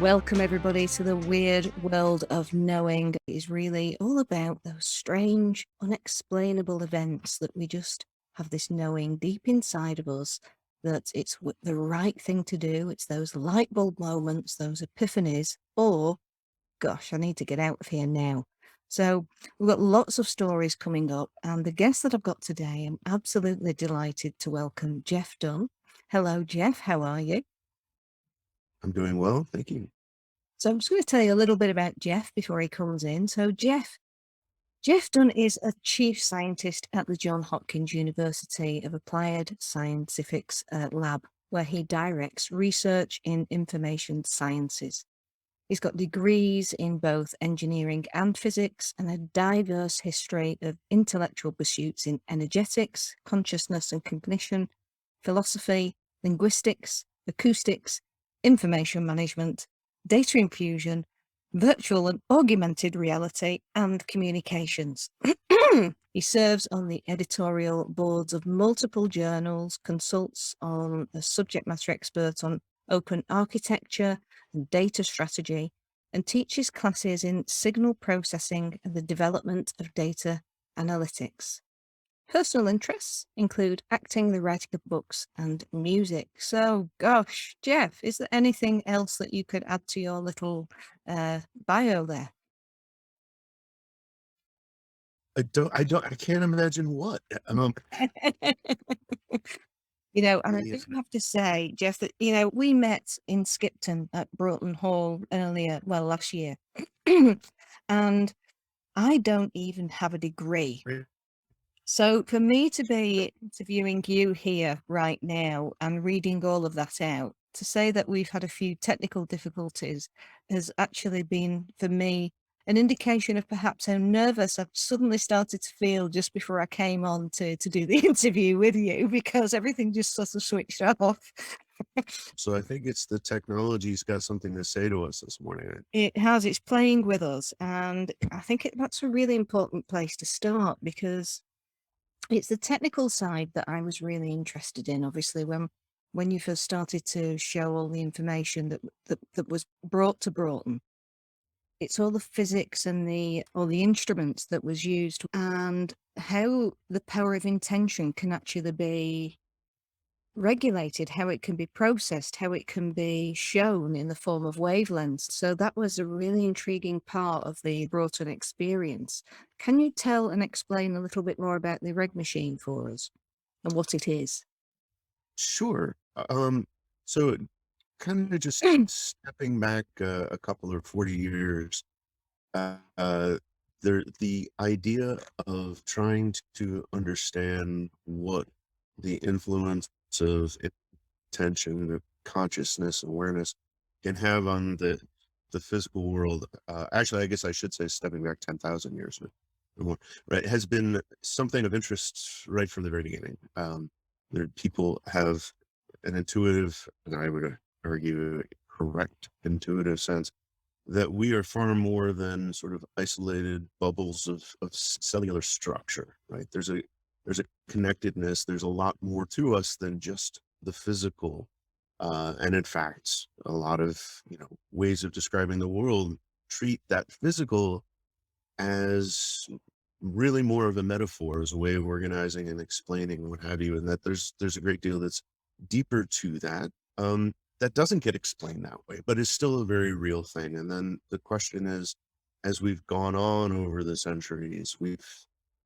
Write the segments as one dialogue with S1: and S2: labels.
S1: Welcome everybody to the weird world of knowing. It is really all about those strange, unexplainable events that we just have this knowing deep inside of us that it's the right thing to do. It's those light bulb moments, those epiphanies, or gosh, I need to get out of here now. So we've got lots of stories coming up, and the guest that I've got today, I'm absolutely delighted to welcome Jeff Dunne. Hello, Jeff. How are you?
S2: I'm doing well, thank you.
S1: So I'm just going to tell you a little bit about Jeff before he comes in. So Jeff Dunne is a chief scientist at the Johns Hopkins University of Applied Scientifics lab, where he directs research in information sciences. He's got degrees in both engineering and physics and a diverse history of intellectual pursuits in energetics, consciousness and cognition, philosophy, linguistics, acoustics, information management, data infusion, virtual and augmented reality, and communications. He serves on the editorial boards of multiple journals, consults on a subject matter expert on open architecture and data strategy, and teaches classes in signal processing and the development of data analytics. Personal interests include acting, the writing of books, and music. So, gosh, Jeff, is there anything else that you could add to your little bio there?
S2: I can't imagine what.
S1: And I
S2: Yeah,
S1: do have to say, Jeff, that, we met in Skipton at Broughton Hall last year. And I don't even have a degree.
S2: right.
S1: So for me to be interviewing you here right now and reading all of that out, to say that we've had a few technical difficulties has actually been, for me, an indication of perhaps how nervous I've suddenly started to feel just before I came on to do the interview with you, because everything just sort of switched off.
S2: So I think it's the technology's got something to say to us this morning.
S1: It has, it's playing with us. And I think that's a really important place to start, because it's the technical side that I was really interested in. Obviously, when you first started to show all the information that was brought to Broughton, it's all the physics and all the instruments that was used, and how the power of intention can actually be regulated, how it can be processed, how it can be shown in the form of wavelengths. So that was a really intriguing part of the Broughton experience. Can you tell and explain a little bit more about the Reg Machine for us and what it is?
S2: Sure. So kind of just stepping back a couple or 40 years, uh, uh, the idea of trying to understand what the influence of attention, of consciousness, awareness can have on the physical world. Actually, I guess I should say stepping back 10,000 years or more, right, has been something of interest right from the very beginning. People have an intuitive, and I would argue correct intuitive sense that we are far more than sort of isolated bubbles of cellular structure, right? There's a connectedness. There's a lot more to us than just the physical. And in fact, a lot of ways of describing the world treat that physical as really more of a metaphor, as a way of organizing and explaining what have you, and that there's a great deal that's deeper to that. That doesn't get explained that way, but is still a very real thing. And then the question is, as we've gone on over the centuries, we've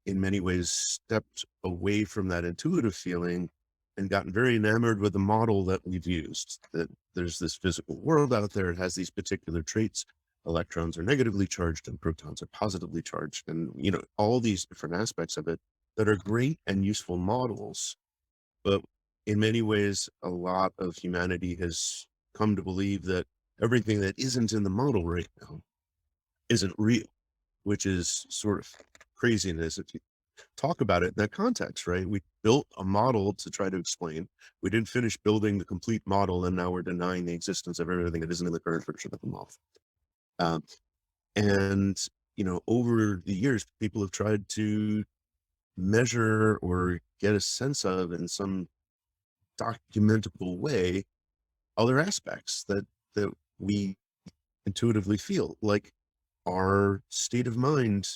S2: in many ways stepped away from that intuitive feeling and gotten very enamored with the model that we've used, that there's this physical world out there. It has these particular traits. Electrons are negatively charged and protons are positively charged. And, all these different aspects of it that are great and useful models. But in many ways, a lot of humanity has come to believe that everything that isn't in the model right now isn't real, which is sort of craziness if you talk about it in that context, right? We built a model to try to explain. We didn't finish building the complete model, and now we're denying the existence of everything that isn't in the current version of the model. Um, and, over the years, people have tried to measure or get a sense of, in some documentable way, other aspects that we intuitively feel. Like our state of mind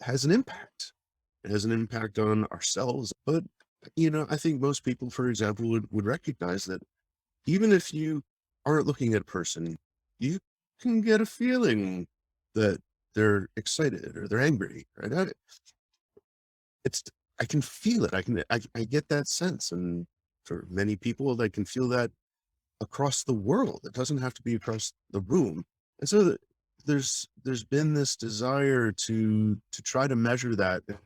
S2: has an impact. It has an impact on ourselves. But, I think most people, for example, would recognize that even if you aren't looking at a person, you can get a feeling that they're excited or they're angry, right? It's I can feel it. I get that sense. And for many people, they can feel that across the world. It doesn't have to be across the room. And so there's been this desire to try to measure that in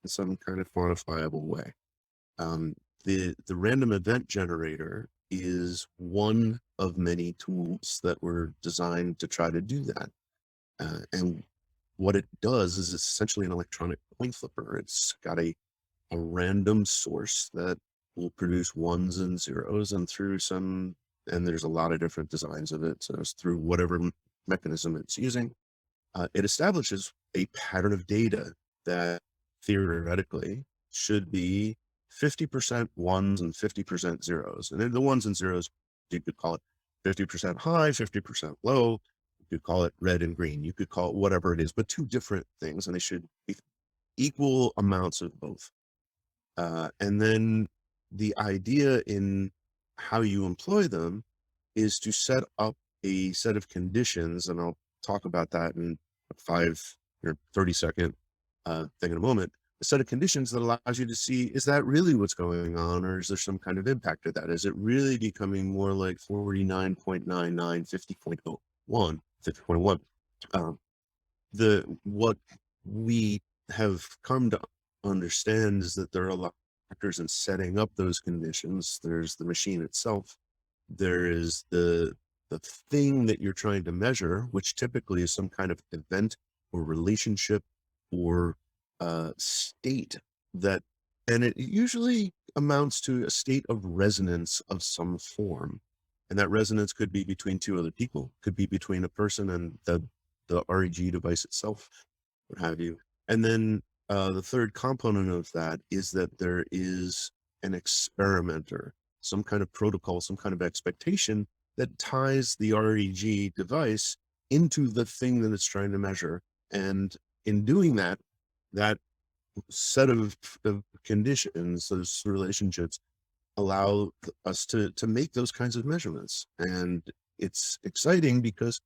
S2: some kind of quantifiable way. Um, the random event generator is one of many tools that were designed to try to do that. And what it does is it's essentially an electronic coin flipper. It's got a random source that will produce ones and zeros, and there's a lot of different designs of it. So it's through whatever mechanism it's using. It establishes a pattern of data that theoretically should be 50% ones and 50% zeros. And then the ones and zeros, you could call it 50% high, 50% low. You could call it red and green. You could call it whatever it is, but two different things, and they should be equal amounts of both. And then the idea in how you employ them is to set up a set of conditions, and I'll talk about that in a 30-second thing in a moment. A set of conditions that allows you to see, is that really what's going on, or is there some kind of impact to that? Is it really becoming more like 49.99, 50.01, 50.1? What we have come to understand is that there are a lot of factors in setting up those conditions. There's the machine itself. There is the thing that you're trying to measure, which typically is some kind of event or relationship or state that, and it usually amounts to a state of resonance of some form. And that resonance could be between two other people, could be between a person and the REG device itself, what have you. And then the third component of that is that there is an experimenter, some kind of protocol, some kind of expectation that ties the REG device into the thing that it's trying to measure. And in doing that, that set of conditions, those relationships, allow us to make those kinds of measurements. And it's exciting because,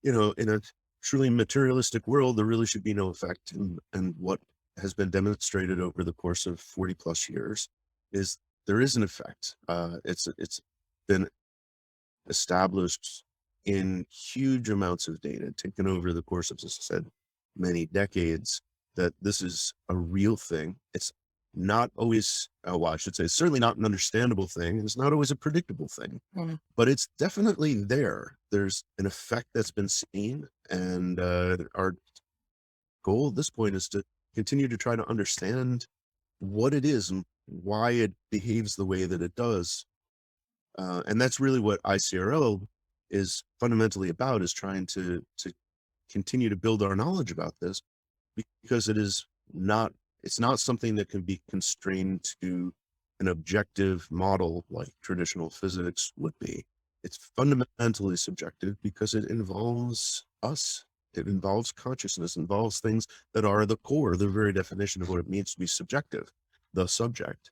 S2: in a truly materialistic world, there really should be no effect. And what has been demonstrated over the course of 40 plus years is there is an effect. It's been established in huge amounts of data taken over the course of, as I said, many decades, that this is a real thing. It's not always, well, I should say, it's certainly not an understandable thing. It's not always a predictable thing, but it's definitely there. There's an effect that's been seen. And our goal at this point is to continue to try to understand what it is and why it behaves the way that it does. And that's really what ICRL is fundamentally about, is trying to continue to build our knowledge about this, because it's not something that can be constrained to an objective model like traditional physics would be. It's fundamentally subjective because it involves us. It involves consciousness, involves things that are the core, the very definition of what it means to be subjective, the subject.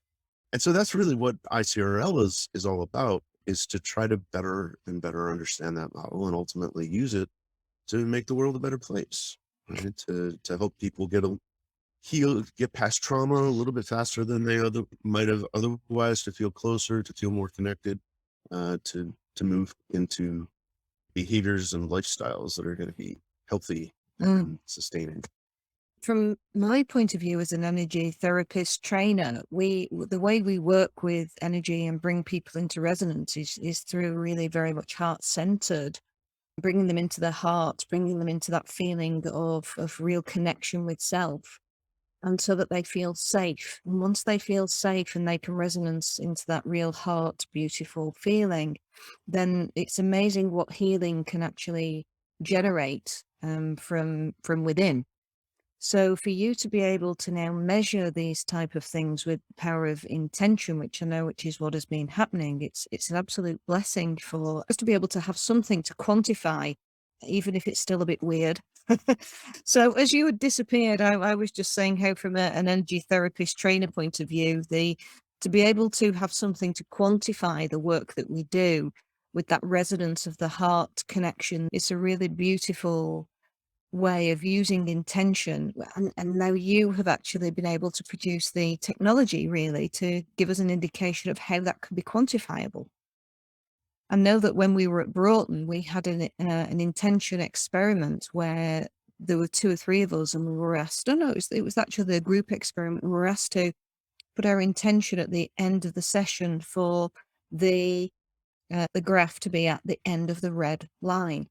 S2: And so that's really what ICRL is all about, is to try to better and better understand that model and ultimately use it to make the world a better place, right? To help people get past trauma a little bit faster than they might have otherwise, to feel closer, to feel more connected, to move into behaviors and lifestyles that are going to be healthy and sustaining.
S1: From my point of view as an energy therapist trainer, the way we work with energy and bring people into resonance is through really very much heart-centered, bringing them into their heart, bringing them into that feeling of real connection with self, and so that they feel safe. And once they feel safe and they can resonance into that real heart, beautiful feeling, then it's amazing what healing can actually generate from within. So for you to be able to now measure these type of things with power of intention, which I know which is what has been happening, it's an absolute blessing for us to be able to have something to quantify even if it's still a bit weird. So as you had disappeared, I was just saying how from an energy therapist trainer point of view, to be able to have something to quantify the work that we do with that resonance of the heart connection, it's a really beautiful way of using intention. And now you have actually been able to produce the technology really to give us an indication of how that can be quantifiable. I know that when we were at Broughton, we had an intention experiment where there were 2 or 3 of us, and we were asked, oh no, it was actually a group experiment. We were asked to put our intention at the end of the session for the graph to be at the end of the red line.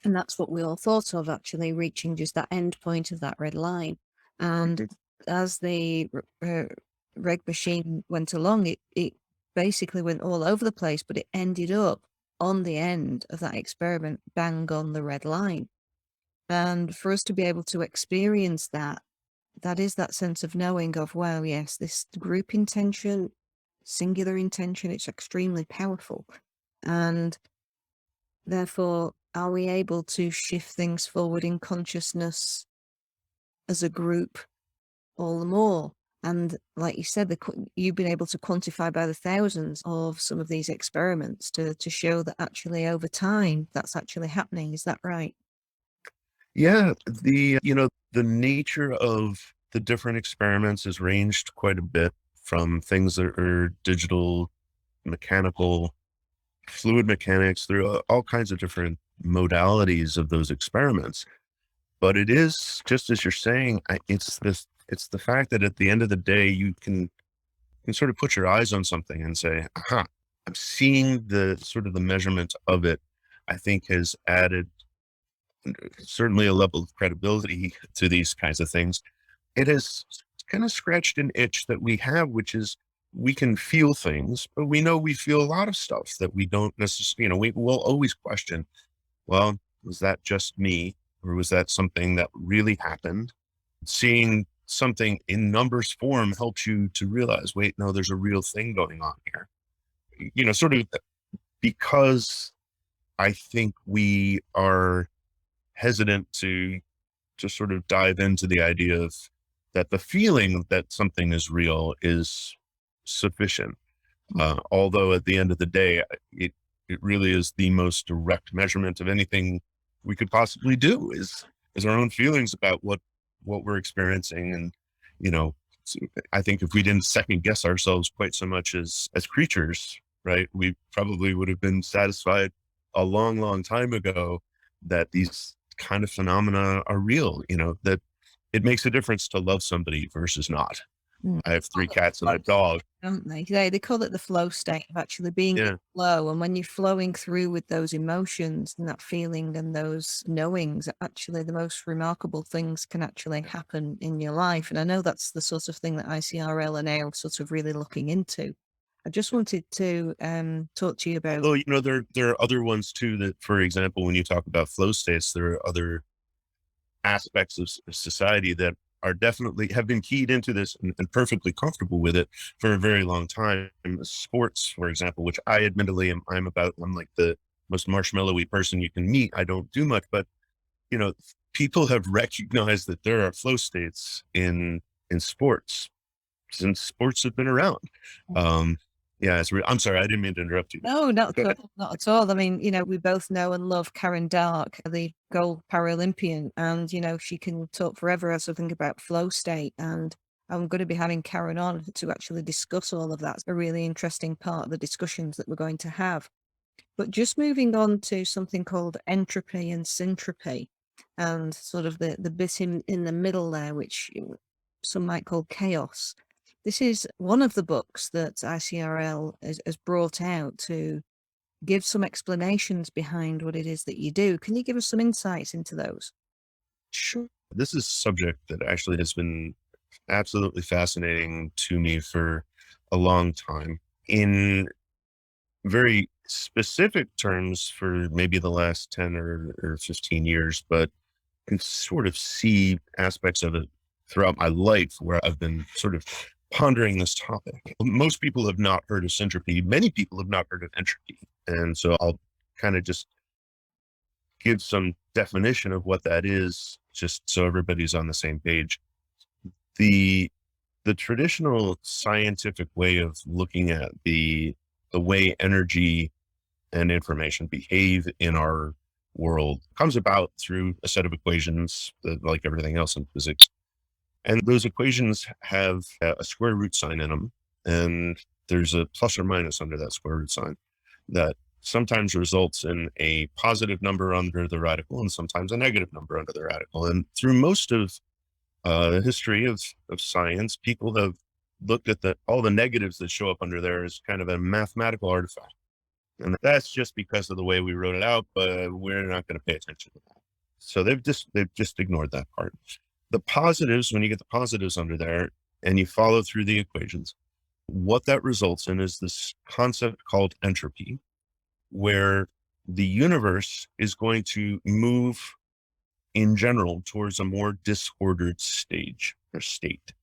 S1: And that's what we all thought of, actually reaching just that end point of that red line. And as the Reg Machine went along, it basically went all over the place, but it ended up on the end of that experiment, bang on the red line. And for us to be able to experience that, that is that sense of knowing of, wow, yes, this group intention, singular intention, it's extremely powerful. And therefore, are we able to shift things forward in consciousness as a group all the more? And like you said, you've been able to quantify by the thousands of some of these experiments to show that actually over time, that's actually happening. Is that right?
S2: Yeah, the nature of the different experiments has ranged quite a bit from things that are digital, mechanical, fluid mechanics through all kinds of different modalities of those experiments. But it is just as you're saying, it's the fact that at the end of the day, you can sort of put your eyes on something and say, aha, I'm seeing the sort of the measurement of it, I think has added certainly a level of credibility to these kinds of things. It has kind of scratched an itch that we have, which is we can feel things, but we know we feel a lot of stuff that we don't necessarily, we will always question, well, was that just me? Or was that something that really happened? Seeing something in numbers form helps you to realize, wait, no, there's a real thing going on here. Sort of because I think we are hesitant to just sort of dive into the idea of that the feeling that something is real is sufficient. Although at the end of the day, it really is the most direct measurement of anything we could possibly do is our own feelings about what we're experiencing. And, I think if we didn't second guess ourselves quite so much as creatures, right, we probably would have been satisfied a long, long time ago that these kind of phenomena are real, that it makes a difference to love somebody versus not.
S1: Mm.
S2: I have 3
S1: Call it
S2: cats and
S1: flow
S2: a dog.
S1: state, don't they? They call it the flow state of actually being in
S2: Yeah,
S1: flow. And when you're flowing through with those emotions and that feeling and those knowings, actually the most remarkable things can actually happen in your life. And I know that's the sort of thing that ICRL are now sort of really looking into. I just wanted to talk to you about.
S2: although, there are other ones too that, for example, when you talk about flow states, there are other aspects of society that are definitely have been keyed into this and perfectly comfortable with it for a very long time. Sports, for example, which I admittedly I'm like the most marshmallowy person you can meet. I don't do much, but you know, people have recognized that there are flow states in sports since sports have been around. Yeah, I'm sorry, I didn't mean to interrupt you.
S1: No, not
S2: Go
S1: at
S2: ahead.
S1: all, not at all. I mean, we both know and love Karen Dark, the gold Paralympian, and, she can talk forever as I think about flow state. And I'm going to be having Karen on to actually discuss all of that. It's a really interesting part of the discussions that we're going to have. But just moving on to something called entropy and syntropy, and sort of the bit in the middle there, which some might call chaos. This is one of the books that ICRL has brought out to give some explanations behind what it is that you do. Can you give us some insights into those?
S2: Sure. This is a subject that actually has been absolutely fascinating to me for a long time. In very specific terms for maybe the last 10 or 15 years, but can sort of see aspects of it throughout my life where I've been sort of pondering this topic. Most people have not heard of syntropy. Many people have not heard of entropy. And so I'll kind of just give some definition of what that is, just so everybody's on the same page. The the traditional scientific way of looking at the way energy and information behave in our world comes about through a set of equations that, like everything else in physics. And those equations have a square root sign in them. And there's a plus or minus under that square root sign that sometimes results in a positive number under the radical and sometimes a negative number under the radical. And through most of the history of science, people have looked at all the negatives that show up under there as kind of a mathematical artifact. And that's just because of the way we wrote it out, but we're not going to pay attention to that. So they've just ignored that part. The positives, when you get the positives under there and you follow through the equations, what that results in is this concept called entropy, where the universe is going to move in general towards a more disordered stage or state.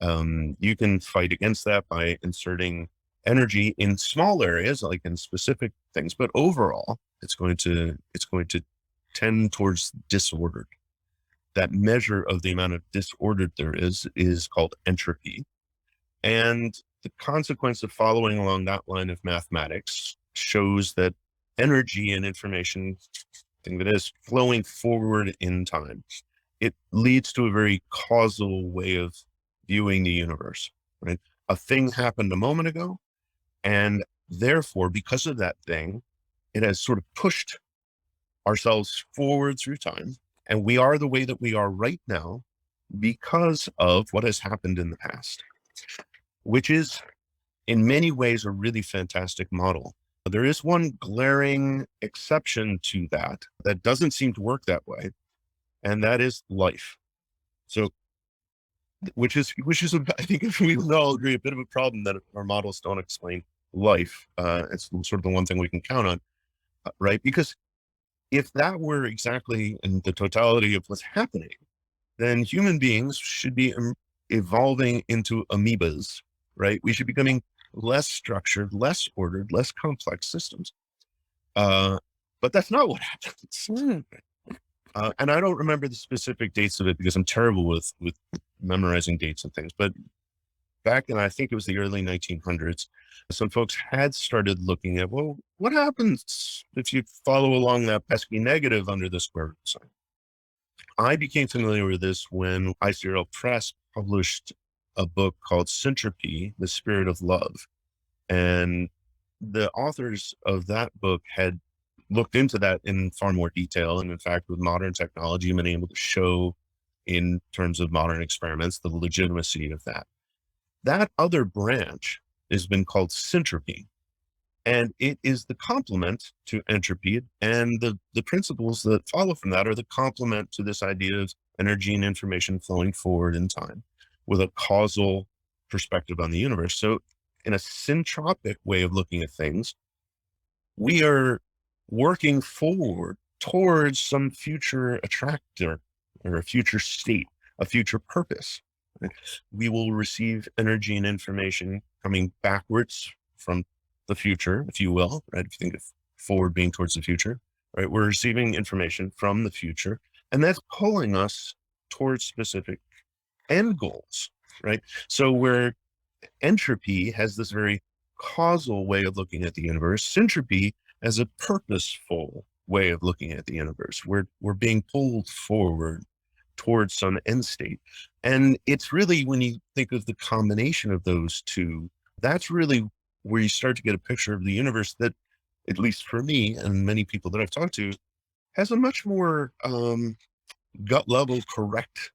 S2: You can fight against that by inserting energy in small areas, like in specific things, but overall, it's going to tend towards disordered. That measure of the amount of disordered there is called entropy. And the consequence of following along that line of mathematics shows that energy and information, thing that is flowing forward in time, it leads to a very causal way of viewing the universe, right? A thing happened a moment ago, and therefore, because of that thing, it has sort of pushed ourselves forward through time. And we are the way that we are right now because of what has happened in the past, which is in many ways a really fantastic model. There is one glaring exception to that doesn't seem to work that way, and that is life. So, which is I think if we all agree, a bit of a problem that our models don't explain life. It's sort of the one thing we can count on, right? Because if that were exactly in the totality of what's happening, then human beings should be evolving into amoebas, right? We should be becoming less structured, less ordered, less complex systems. But that's not what happens. And I don't remember the specific dates of it because I'm terrible with memorizing dates and things. But back in, I think it was the early 1900s, some folks had started looking at, well, what happens if you follow along that pesky negative under the square root sign? I became familiar with this when ICRL Press published a book called Entropy, The Spirit of Love. And the authors of that book had looked into that in far more detail. And in fact, with modern technology, been able to show in terms of modern experiments, the legitimacy of that. That other branch has been called syntropy. And it is the complement to entropy. And the principles that follow from that are the complement to this idea of energy and information flowing forward in time with a causal perspective on the universe. So in a syntropic way of looking at things, we are working forward towards some future attractor or a future state, a future purpose. Right? We will receive energy and information coming backwards from the future, if you will, right? If you think of forward being towards the future, right? We're receiving information from the future, and that's pulling us towards specific end goals, right? So where entropy has this very causal way of looking at the universe, syntropy has a purposeful way of looking at the universe. We're being pulled forward towards some end state. And it's really, when you think of the combination of those two, that's really where you start to get a picture of the universe that, at least for me and many people that I've talked to, has a much more gut level correct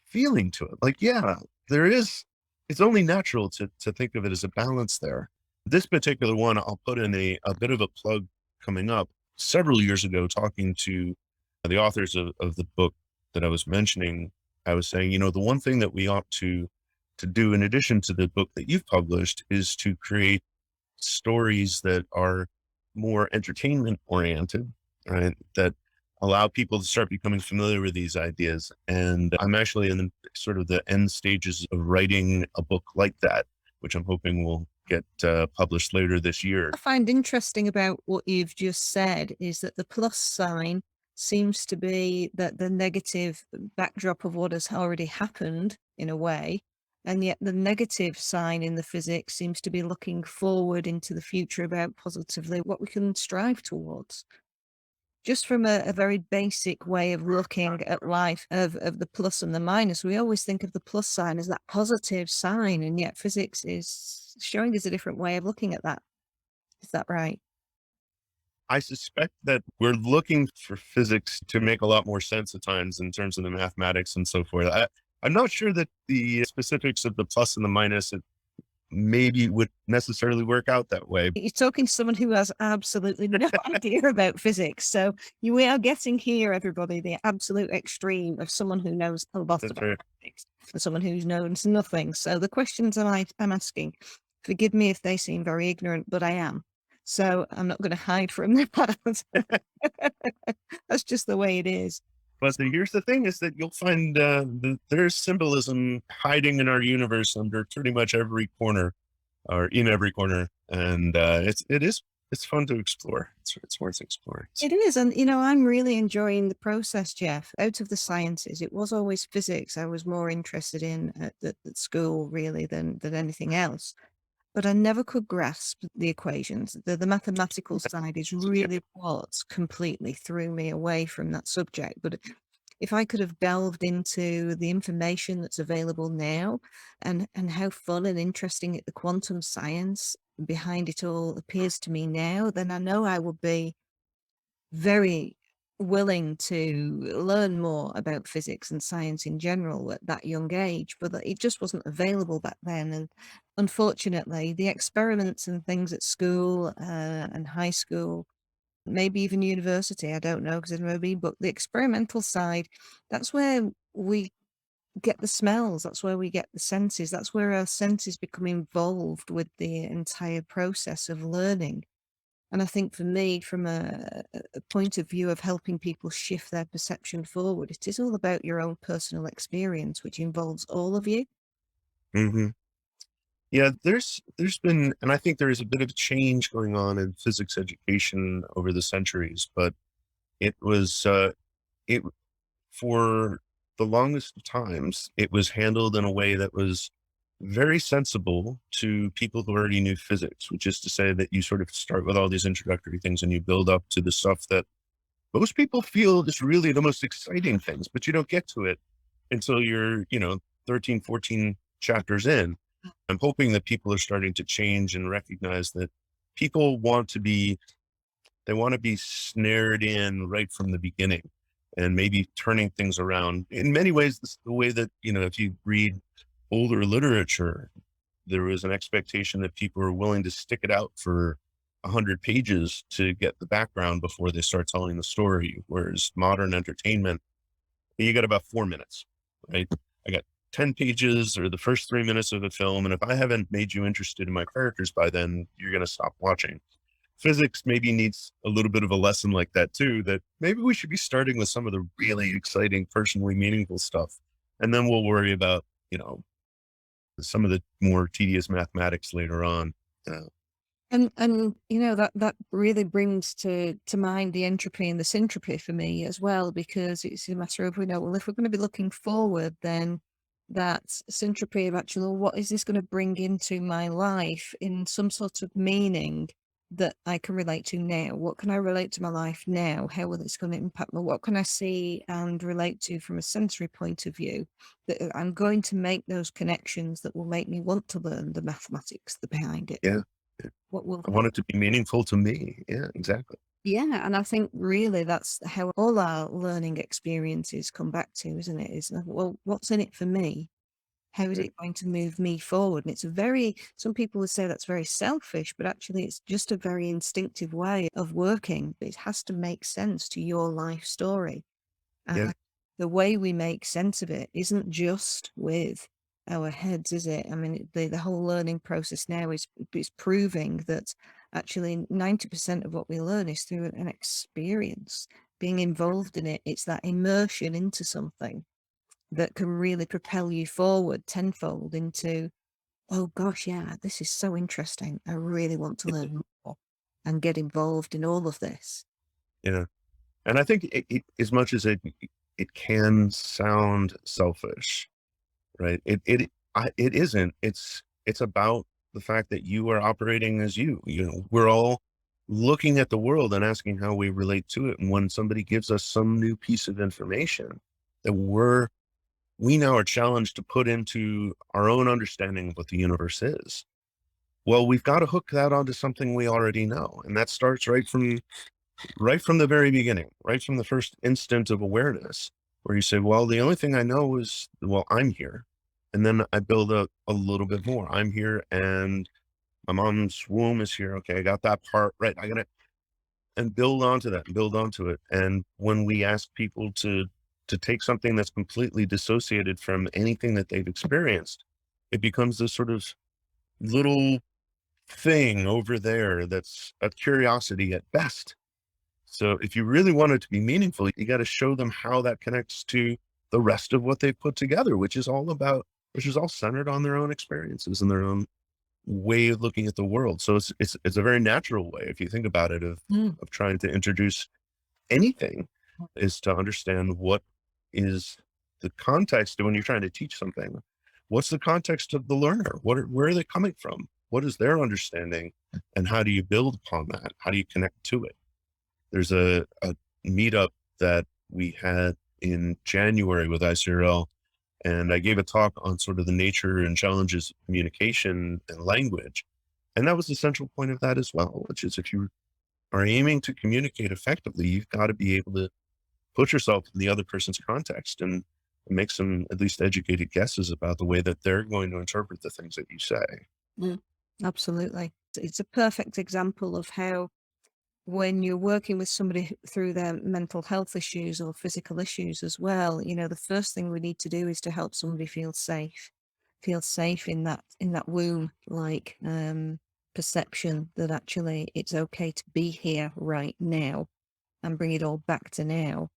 S2: feeling to it. Like, yeah, there is, it's only natural to think of it as a balance there. This particular one, I'll put in a bit of a plug coming up. Several years ago, talking to the authors of the book that I was mentioning, I was saying, the one thing that we ought to do in addition to the book that you've published is to create stories that are more entertainment oriented, right? That allow people to start becoming familiar with these ideas. And I'm actually in sort of the end stages of writing a book like that, which I'm hoping will get published later this year.
S1: I find interesting about what you've just said is that the plus sign seems to be that the negative backdrop of what has already happened in a way. And yet the negative sign in the physics seems to be looking forward into the future about positively what we can strive towards. Just from a very basic way of looking at life of the plus and the minus, we always think of the plus sign as that positive sign, and yet physics is showing us a different way of looking at that. Is that right?
S2: I suspect that we're looking for physics to make a lot more sense at times in terms of the mathematics and so forth. I'm not sure that the specifics of the plus and the minus maybe would necessarily work out that way.
S1: You're talking to someone who has absolutely no idea about physics. So we are getting here, everybody, the absolute extreme of someone who knows a lot
S2: That's
S1: about
S2: right.
S1: physics and someone who knows nothing. So the questions I'm asking, forgive me if they seem very ignorant, but I am. So I'm not going to hide from that. That's just the way it is.
S2: But here's the thing: is that you'll find there's symbolism hiding in our universe under pretty much every corner, or in every corner, and it's fun to explore. It's worth exploring.
S1: It is. And, I'm really enjoying the process, Jeff. Out of the sciences, it was always physics I was more interested in at school, really, than anything else. But I never could grasp the equations. The mathematical side is really what completely threw me away from that subject. But if I could have delved into the information that's available now and how fun and interesting the quantum science behind it all appears to me now, then I know I would be very willing to learn more about physics and science in general at that young age, but that it just wasn't available back then. And unfortunately, the experiments and things at school and high school, maybe even university, I don't know because I've never been, but the experimental side, that's where we get the smells, that's where we get the senses, that's where our senses become involved with the entire process of learning. And I think for me, from a point of view of helping people shift their perception forward, it is all about your own personal experience, which involves all of you.
S2: Hmm. Yeah, there's been, and I think there is a bit of change going on in physics education over the centuries, but it was it for the longest of times, it was handled in a way that was very sensible to people who already knew physics, which is to say that you sort of start with all these introductory things and you build up to the stuff that most people feel is really the most exciting things, but you don't get to it until you're, 13, 14 chapters in. I'm hoping that people are starting to change and recognize that people they want to be snared in right from the beginning and maybe turning things around. In many ways, this is the way that, if you read older literature, there was an expectation that people are willing to stick it out for 100 pages to get the background before they start telling the story. Whereas modern entertainment, you got about 4 minutes, right? I got 10 pages or the first 3 minutes of the film. And if I haven't made you interested in my characters by then, you're going to stop watching. Physics maybe needs a little bit of a lesson like that too, that maybe we should be starting with some of the really exciting, personally meaningful stuff. And then we'll worry about, some of the more tedious mathematics later on. Uh,
S1: And that really brings to mind the entropy and the syntropy for me as well, because it's a matter of, well, if we're going to be looking forward, then that syntropy of actually, well, what is this going to bring into my life in some sort of meaning that I can relate to now? What can I relate to my life now? How will it's going to impact me? What can I see and relate to from a sensory point of view? That I'm going to make those connections that will make me want to learn the mathematics behind it.
S2: yeah.
S1: What will
S2: I want it to be meaningful to me. Yeah, exactly.
S1: Yeah, and I think really that's how all our learning experiences come back to, isn't it? Is well, what's in it for me? How is
S2: Yeah.
S1: it going to move me forward? And it's some people would say that's very selfish, but actually it's just a very instinctive way of working. It has to make sense to your life story.
S2: Yeah.
S1: And the way we make sense of it isn't just with our heads, is it? I mean, the whole learning process now is proving that actually 90% of what we learn is through an experience, being involved in it. It's that immersion into something that can really propel you forward tenfold into, oh gosh, yeah, this is so interesting. I really want to learn more and get involved in all of this.
S2: Yeah. And I think as much as it can sound selfish, right? It isn't. It's about the fact that you are operating as you. You know, we're all looking at the world and asking how we relate to it. And when somebody gives us some new piece of information that we now are challenged to put into our own understanding of what the universe is. Well, we've got to hook that onto something we already know. And that starts right from the very beginning, right from the first instant of awareness, where you say, well, the only thing I know is, well, I'm here. And then I build up a little bit more. I'm here and my mom's womb is here. Okay, I got that part right. I got to and build onto that and build onto it. And when we ask people to take something that's completely dissociated from anything that they've experienced, it becomes this sort of little thing over there that's a curiosity at best. So if you really want it to be meaningful, you got to show them how that connects to the rest of what they've put together, which is all centered on their own experiences and their own way of looking at the world. So it's a very natural way, if you think about it,
S1: Mm.
S2: of trying to introduce anything, is to understand what is the context when you're trying to teach something. What's the context of the learner? Where are they coming from? What is their understanding? And how do you build upon that? How do you connect to it? There's a meetup that we had in January with ICRL, and I gave a talk on sort of the nature and challenges of communication and language. And that was the central point of that as well, which is if you are aiming to communicate effectively, you've got to be able to put yourself in the other person's context and make some at least educated guesses about the way that they're going to interpret the things that you say.
S1: Mm. Absolutely. It's a perfect example of how when you're working with somebody through their mental health issues or physical issues as well, the first thing we need to do is to help somebody feel safe in that womb, like perception that actually it's okay to be here right now and bring it all back to now.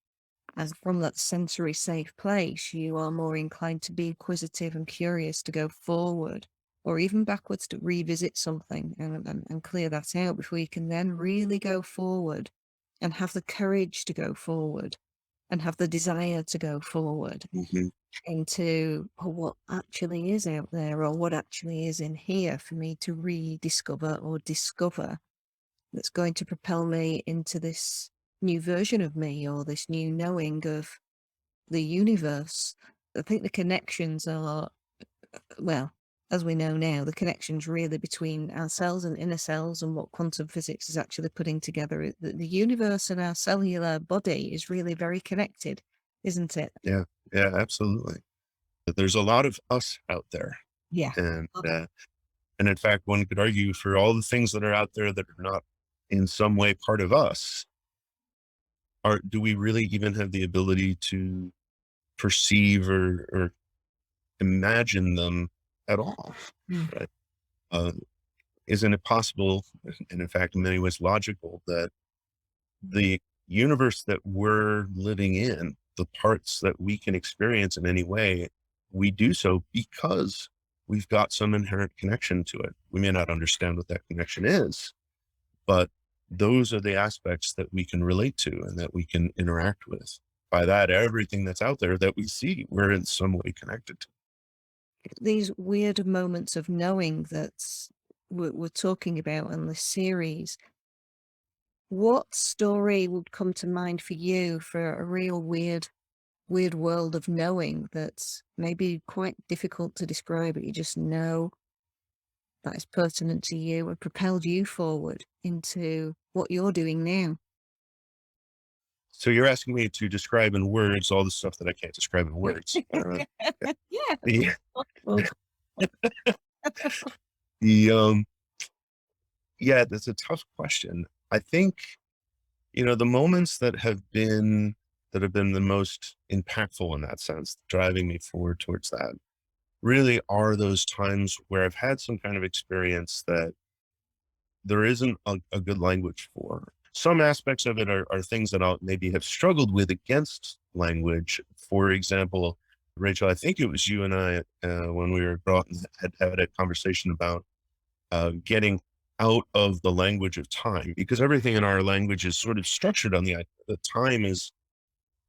S1: As from that sensory safe place, you are more inclined to be inquisitive and curious to go forward or even backwards to revisit something and clear that out before you can then really go forward and have the courage to go forward and have the desire to go forward
S2: Mhm.
S1: into what actually is out there or what actually is in here for me to rediscover or discover that's going to propel me into this new version of me or this new knowing of the universe. I think the connections are, well, as we know now, the connections really between our cells and inner cells and what quantum physics is actually putting together. The universe and our cellular body is really very connected, isn't it?
S2: Yeah, yeah, absolutely. There's a lot of us out there,
S1: Yeah.
S2: and
S1: Oh,
S2: and in fact, one could argue for all the things that are out there that are not in some way part of us, are do we really even have the ability to perceive or imagine them at all?
S1: mm,
S2: Right? Uh, isn't it possible, and in fact, in many ways logical, that the universe that we're living in, the parts that we can experience in any way, we do so because we've got some inherent connection to it. We may not understand what that connection is, but those are the aspects that we can relate to and that we can interact with. By that, everything that's out there that we see, we're in some way connected to.
S1: these weird moments of knowing that we're talking about in this series. What story would come to mind for you for a real weird world of knowing that's maybe quite difficult to describe, but you just know that is pertinent to you and propelled you forward into what you're doing now?
S2: So you're asking me to describe in words all the stuff that I can't describe in words.
S1: Yeah.
S2: The,
S1: Well,
S2: the yeah, that's a tough question. I think, the moments that have been the most impactful in that sense, driving me forward towards that, really are those times where I've had some kind of experience that there isn't a good language for. Some aspects of it are things that I'll maybe have struggled with against language. For example, Rachel, I think it was you and I, when we were brought had a conversation about getting out of the language of time, because everything in our language is sort of structured on the idea that time is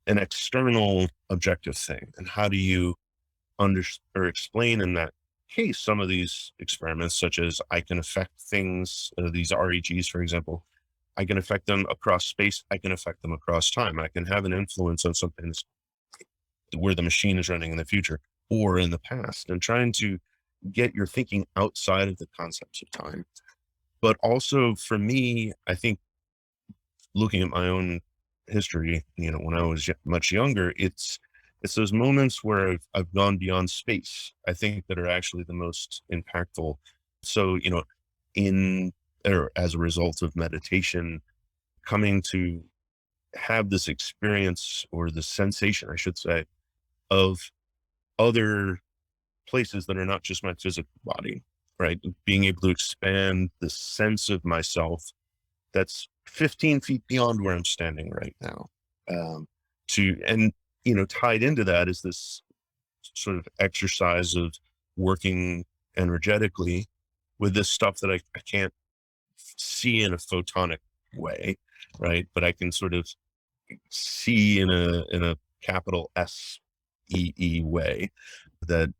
S2: an external objective thing. And how do you or explain in that case some of these experiments, such as I can affect things, these REGs, for example, I can affect them across space, I can affect them across time, I can have an influence on something where the machine is running in the future or in the past, and trying to get your thinking outside of the concepts of time. But also for me, I think looking at my own history, when I was much younger, it's those moments where I've gone beyond space, I think, that are actually the most impactful. So, in or as a result of meditation, coming to have this experience, or the sensation, I should say, of other places that are not just my physical body, right? Being able to expand the sense of myself that's 15 feet beyond where I'm standing right now. Um, and tied into that is this sort of exercise of working energetically with this stuff that I can't see in a photonic way, right? But I can sort of see in a capital SEE way that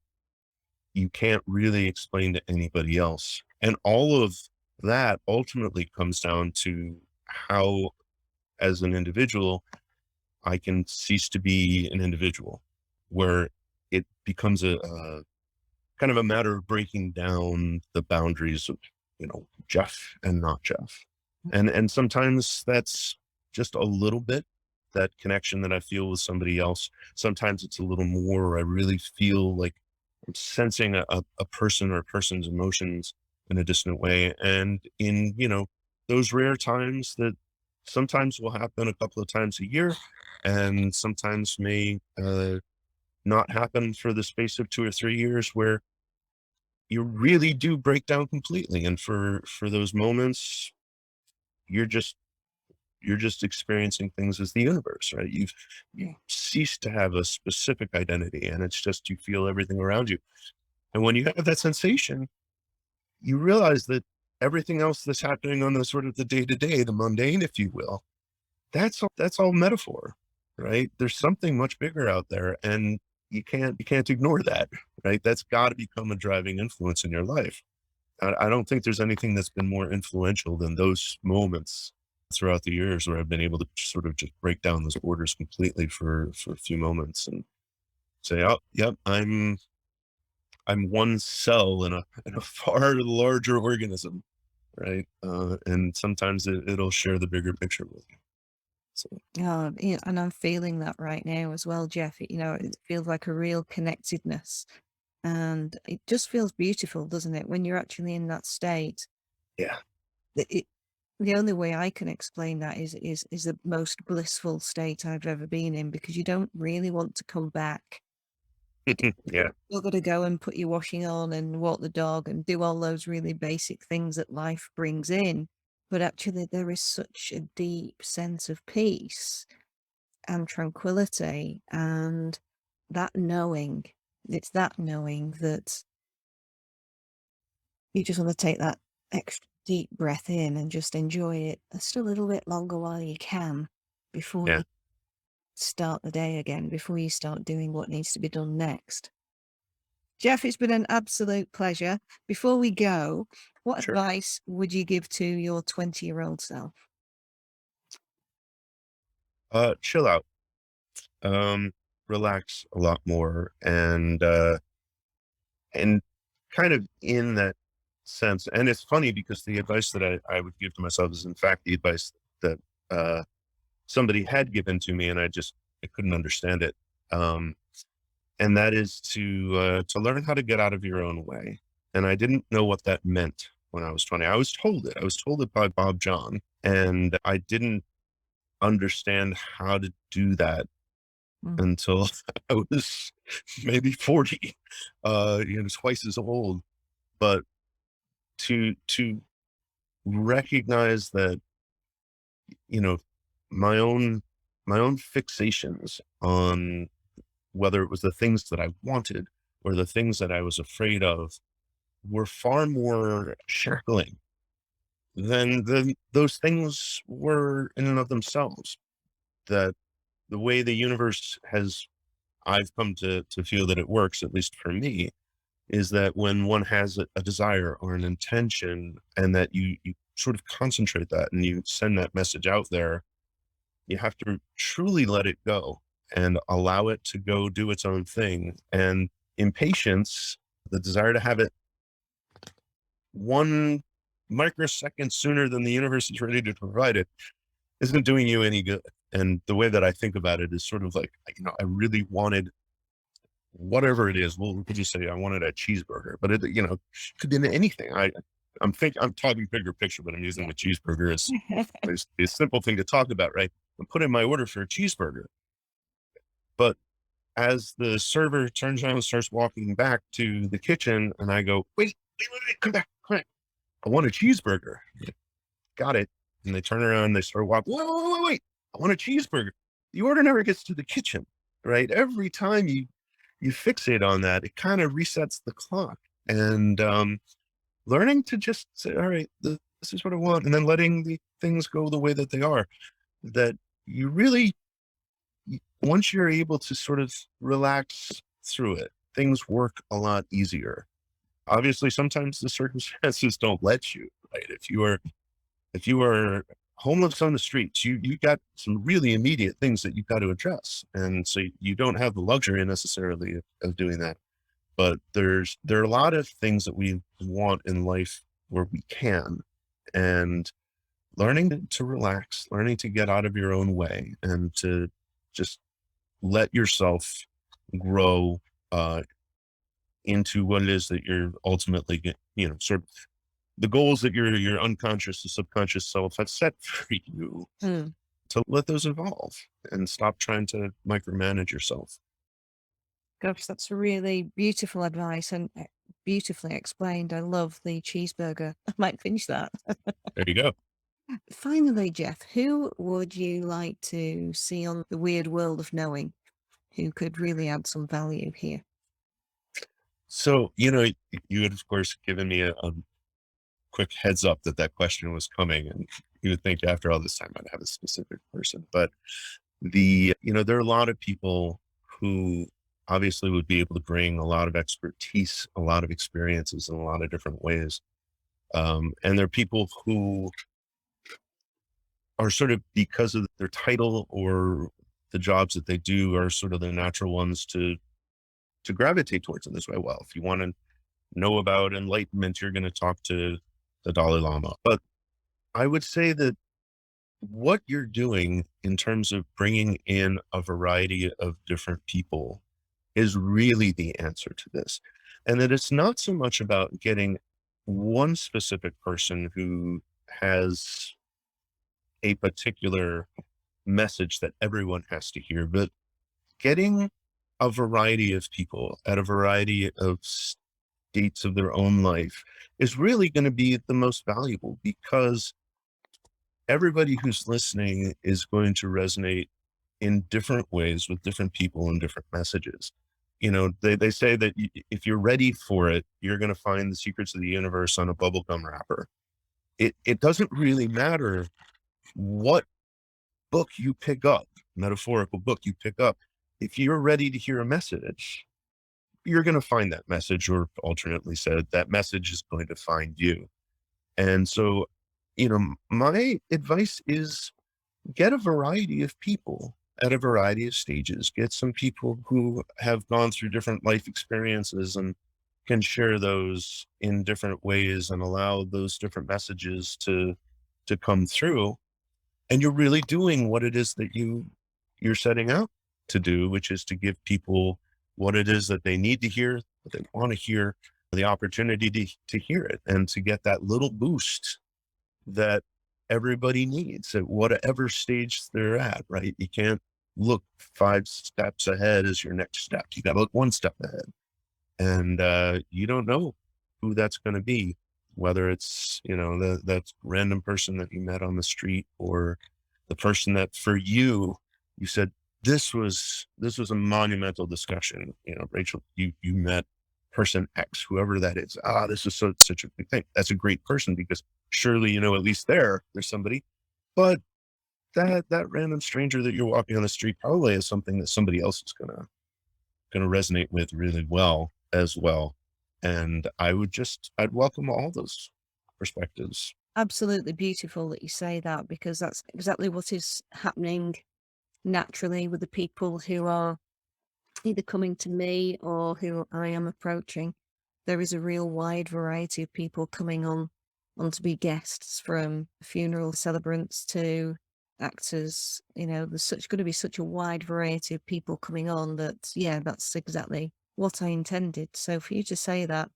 S2: you can't really explain to anybody else. And all of that ultimately comes down to how, as an individual, I can cease to be an individual, where it becomes a kind of a matter of breaking down the boundaries of, Jeff and not Jeff. And sometimes that's just a little bit, that connection that I feel with somebody else. Sometimes it's a little more, where I really feel like I'm sensing a person or a person's emotions in a distant way. And in, those rare times that sometimes will happen a couple of times a year, and sometimes may not happen for the space of 2 or 3 years, where you really do break down completely. And for those moments, you're just you're just experiencing things as the universe, right? You cease to have a specific identity, and it's just, you feel everything around you. And when you have that sensation, you realize that everything else that's happening on the sort of the day to day, the mundane, if you will, that's all metaphor, right? There's something much bigger out there, and you can't ignore that, right? That's got to become a driving influence in your life. I don't think there's anything that's been more influential than those moments throughout the years, where I've been able to sort of just break down those borders completely for a few moments, and say, "Oh, yep, I'm one cell in a far larger organism," right? And sometimes it'll share the bigger picture with you. So
S1: Yeah, and I'm feeling that right now as well, Jeff. It feels like a real connectedness, and it just feels beautiful, doesn't it? When you're actually in that state.
S2: yeah,
S1: It, the only way I can explain that is the most blissful state I've ever been in, because you don't really want to come back.
S2: yeah,
S1: You're gonna go and put your washing on and walk the dog and do all those really basic things that life brings in. But actually there is such a deep sense of peace and tranquility, and that knowing, it's that knowing that you just want to take that extra deep breath in and just enjoy it just a little bit longer while you can, before
S2: yeah,
S1: you start the day again, before you start doing what needs to be done next. Jeff, it's been an absolute pleasure. Before we go, what
S2: sure.
S1: advice would you give to your 20-year-old self?
S2: Chill out, um, relax a lot more, and kind of in that sense. And it's funny, because the advice that I would give to myself is, in fact, the advice that uh, somebody had given to me, and I couldn't understand it. Um, and that is to learn how to get out of your own way. And I didn't know what that meant when I was 20. I was told it. I was told it by Bob John, and I didn't understand how to do that
S1: Mm.
S2: until I was maybe 40, twice as old. But to recognize that, you know, my own my own fixations on whether it was the things that I wanted or the things that I was afraid of were far more shackling then those things were in and of themselves. That the way the universe has, I've come to feel that it works, at least for me, is that when one has a desire or an intention, and that you sort of concentrate that and you send that message out there, you have to truly let it go and allow it to go do its own thing. And impatience, the desire to have it 1 microsecond sooner than the universe is ready to provide it, isn't doing you any good. And the way that I think about it is sort of like, I really wanted whatever it is. Well, what could you say? I wanted a cheeseburger, but it, could be anything. I'm talking bigger picture, but I'm using the cheeseburger as a simple thing to talk about, right? I'm putting my order for a cheeseburger, but as the server turns around and starts walking back to the kitchen, and I go, wait, come back, come back. I want a cheeseburger. Got it. And they turn around and they start walking. Wait. I want a cheeseburger. The order never gets to the kitchen, right? Every time you fixate on that, it kind of resets the clock. And learning to just say, all right, this is what I want, and then letting the things go the way that they are. That you really, once you're able to sort of relax through it, things work a lot easier. Obviously, sometimes the circumstances don't let you, right? If you are homeless on the streets, you got some really immediate things that you've got to address. And so you don't have the luxury necessarily of doing that. But there are a lot of things that we want in life where we can. And learning to relax, learning to get out of your own way, and to just let yourself grow into what it is that you're ultimately, sort of the goals that your unconscious and subconscious self has set for you,
S1: Mm.
S2: to let those evolve and stop trying to micromanage yourself.
S1: Gosh, that's really beautiful advice and beautifully explained. I love the cheeseburger. I might finish that.
S2: There you go.
S1: Finally, Jeff, who would you like to see on the weird world of knowing who could really add some value here?
S2: So, you had, of course, given me a quick heads up that that question was coming, and you would think after all this time I'd have a specific person. But there are a lot of people who obviously would be able to bring a lot of expertise, a lot of experiences in a lot of different ways. And there are people who are sort of, because of their title or the jobs that they do, are sort of the natural ones to gravitate towards in this way. Well, if you want to know about enlightenment, you're going to talk to the Dalai Lama. But I would say that what you're doing in terms of bringing in a variety of different people is really the answer to this. And that it's not so much about getting one specific person who has a particular message that everyone has to hear, but getting a variety of people at a variety of states of their own life is really going to be the most valuable, because everybody who's listening is going to resonate in different ways with different people and different messages. They say that if you're ready for it, you're going to find the secrets of the universe on a bubblegum wrapper. It doesn't really matter what book you pick up, metaphorical book you pick up. If you're ready to hear a message, you're going to find that message, or alternately said, that message is going to find you. And so, my advice is get a variety of people at a variety of stages. Get some people who have gone through different life experiences and can share those in different ways and allow those different messages to come through. And you're really doing what it is that you're setting out to do, which is to give people what it is that they need to hear, what they want to hear, the opportunity to hear it, and to get that little boost that everybody needs at whatever stage they're at, right? You can't look 5 steps ahead as your next step. You got to look 1 step ahead. And you don't know who that's going to be, whether it's, that random person that you met on the street, or the person that for you said, this was a monumental discussion. Rachel, you met person X, whoever that is. This is such a big thing. That's a great person because surely, at least there's somebody. But that random stranger that you're walking on the street probably is something that somebody else is gonna resonate with really well as well. And I'd welcome all those perspectives.
S1: Absolutely beautiful that you say that, because that's exactly what is happening naturally with the people who are either coming to me or who I am approaching. There is a real wide variety of people coming on to be guests, from funeral celebrants to actors. There's going to be such a wide variety of people coming on that, yeah, that's exactly what I intended. So for you to say that,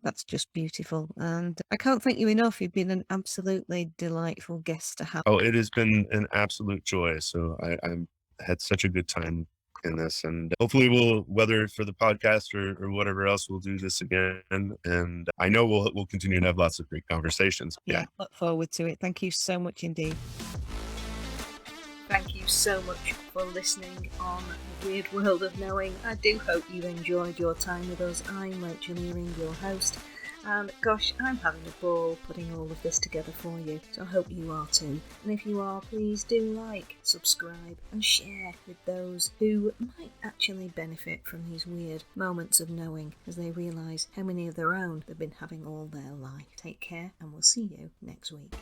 S1: that's just beautiful. And I can't thank you enough. You've been an absolutely delightful guest to have.
S2: Oh, it has been an absolute joy. So I'm had such a good time in this, and hopefully whether for the podcast or whatever else, we'll do this again. And I know we'll continue to have lots of great conversations.
S1: Yeah, look forward to it. Thank you so much indeed. Thank you so much for listening on The Weird World of Knowing. I do hope you enjoyed your time with us. I'm Rachel Earing, your host, and gosh, I'm having a ball putting all of this together for you, so I hope you are too. And if you are, please do like, subscribe, and share with those who might actually benefit from these weird moments of knowing as they realise how many of their own they've been having all their life. Take care, and we'll see you next week.